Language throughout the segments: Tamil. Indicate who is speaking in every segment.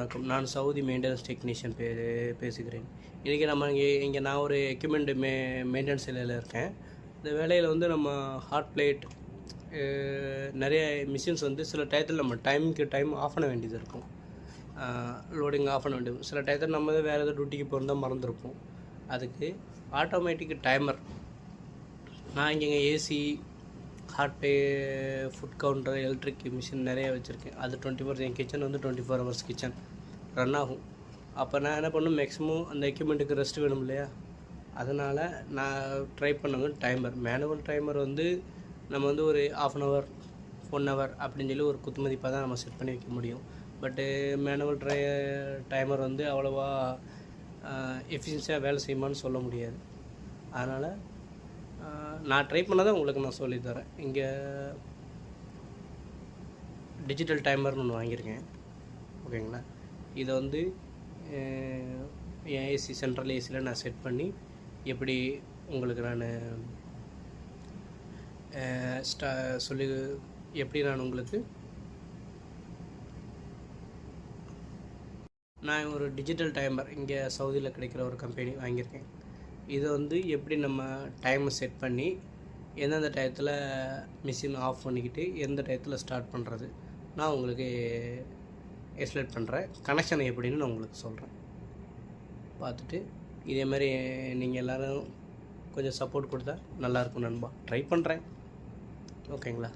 Speaker 1: வணக்கம். நான் சவுதி மெயின்டெனன்ஸ் டெக்னீஷியன் பேசுகிறேன். இன்றைக்கி நம்ம இங்கே நான் ஒரு எக்யூப்மெண்ட் மெயின்டெனன்ஸ் வேலையில் இருக்கேன். இந்த வேலையில் வந்து நம்ம ஹாட் பிளேட் நிறைய மிஷின்ஸ் வந்து சில டயத்தில் நம்ம டைம் ஆஃப் பண்ண வேண்டியது இருக்கும். லோடிங் ஆஃப் பண்ண வேண்டியது சில டயத்தில் நம்ம வேறு ஏதோ டியூட்டிக்கு போயிருந்தால் மறந்துருப்போம். அதுக்கு ஆட்டோமேட்டிக் டைமர் நான் இங்கே AC hot food counter electric machine நிறைய வச்சுருக்கேன். அது 24 என் கிச்சன் வந்து 24 ஹவர்ஸ் கிச்சன் ரன் ஆகும். அப்போ நான் என்ன பண்ணும், மேக்ஸிமம் அந்த எக்யூப்மெண்ட்டுக்கு ரெஸ்ட் வேணும் இல்லையா, அதனால் நான் ட்ரை பண்ணது டைமர். மேனுவல் டைமர் வந்து நம்ம வந்து ஒரு 1/2 hour 1 hour அப்படின்னு சொல்லி ஒரு குத்துமதிப்பாக தான் நம்ம செட் பண்ணி வைக்க முடியும். பட்டு மேனுவல் டைமர் வந்து அவ்வளோவா எஃபிஷியன்சியாக வேலை செய்யுமான்னு சொல்ல முடியாது. அதனால் நான் ட்ரை பண்ணதை உங்களுக்கு நான் சொல்லித்தரேன். இங்கே டிஜிட்டல் டைமர்னு ஒன்று வாங்கியிருக்கேன், ஓகேங்களா. இதை வந்து என் ஏசி சென்ட்ரல் ஏசியில் நான் செட் பண்ணி எப்படி உங்களுக்கு நான் எப்படி நான் உங்களுக்கு நான் ஒரு டிஜிட்டல் டைமர் இங்கே சவுதியில் கிடைக்கிற ஒரு கம்பெனி வாங்கியிருக்கேன். இதை வந்து எப்படி நம்ம டைமை செட் பண்ணி எந்தெந்த டயத்தில் மிஷின் ஆஃப் பண்ணிக்கிட்டு எந்த டயத்தில் ஸ்டார்ட் பண்ணுறது நான் உங்களுக்கு எக்ஸ்பிளைன் பண்ணுறேன். கனெக்ஷன் எப்படின்னு நான் உங்களுக்கு சொல்கிறேன். பார்த்துட்டு இதே மாதிரி நீங்கள் எல்லோரும் கொஞ்சம் சப்போர்ட் கொடுத்தா நல்லாயிருக்கும் நண்பா. ட்ரை பண்ணுறேன், ஓகேங்களா.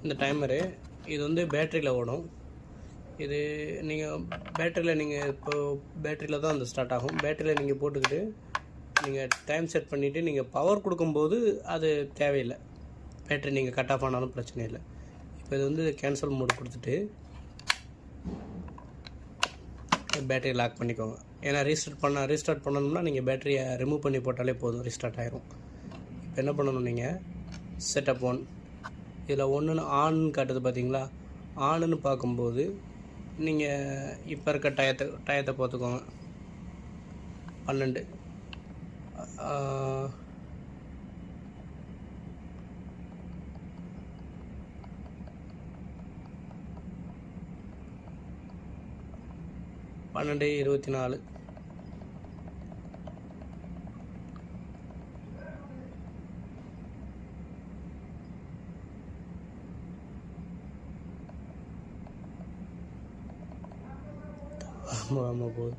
Speaker 1: இந்த டைமரு இது வந்து பேட்டரியில் ஓடும். இது நீங்கள் பேட்டரியில் பேட்டரியில் தான் அந்த ஸ்டார்ட் ஆகும். பேட்டரியில் நீங்கள் போட்டுக்கிட்டு நீங்கள் டைம் செட் பண்ணிவிட்டு நீங்கள் பவர் கொடுக்கும்போது அது தேவையில்லை. பேட்டரி நீங்கள் கட் ஆஃப் ஆனாலும் பிரச்சனை இல்லை. இப்போ இது வந்து கேன்சல் மோட் கொடுத்துட்டு பேட்டரி லாக் பண்ணிக்கோங்க. ஏன்னா ரீஸ்டார்ட் பண்ணணும்னா நீங்கள் பேட்டரியை ரிமூவ் பண்ணி போட்டாலே போதும், ரீஸ்டார்ட் ஆகிரும். இப்போ என்ன பண்ணணும், நீங்கள் செட்டப் 1 இதில் 1ன்னு ஆன் காட்டுது பார்த்தீங்களா. ஆனுன்னு பார்க்கும்போது நீங்கள் இப்போ இருக்க டயத்தை பார்த்துக்கோங்க. 12 12:24 ஆமாம் போகுது.